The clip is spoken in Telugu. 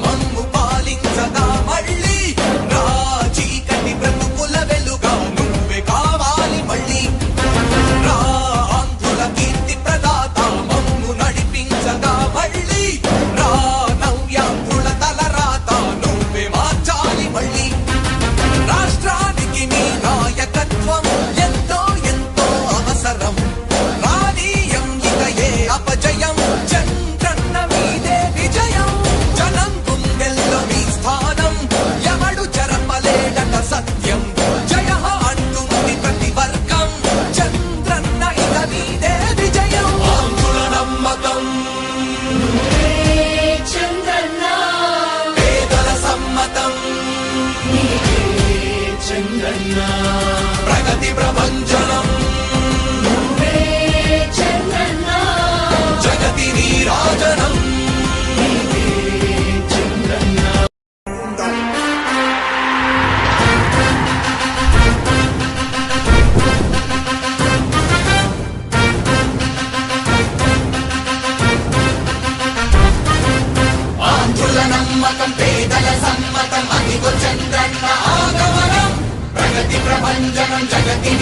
మమ్ము పాలించగా మళ్ళీ రా చీకటి బ్రతుకుల వెలుగా నువ్వే కావాలి మళ్ళీ రా ఆంధ్రుల కీర్తి ప్రదాత మమ్ము నడిపించగా మళ్ళీ రా నవ్యాంధ్రుల తలరాత నువ్వే మార్చాలి మళ్ళీ రాష్ట్రానికి నీ నాయకత్వం ఎంతో ఎంతో అవసరం రానీయం ఇక ఏ అపజయం చంద్రన్న మీదే విజయం జనం గుండెల్లో మీ స్థానం ఎవడు చెరపలేడట సత్యం జయ అంటుంది ప్రతి వర్గం చంద్రన్న ఇక మీదే విజయం ఆంధ్రుల నమ్మకం చంద్రన్న పేదల సమ్మతం చంద్రన్న ప్రగతి ప్రభంజనం చంద్రన్న జగతి నీరాజనం చంద్రన్న ఆంధ్రుల నమ్మకం పేదల సమ్మతం అదిగో చంద్రన్న ఆగమనం ప్రగతి ప్రభంజనం జగతి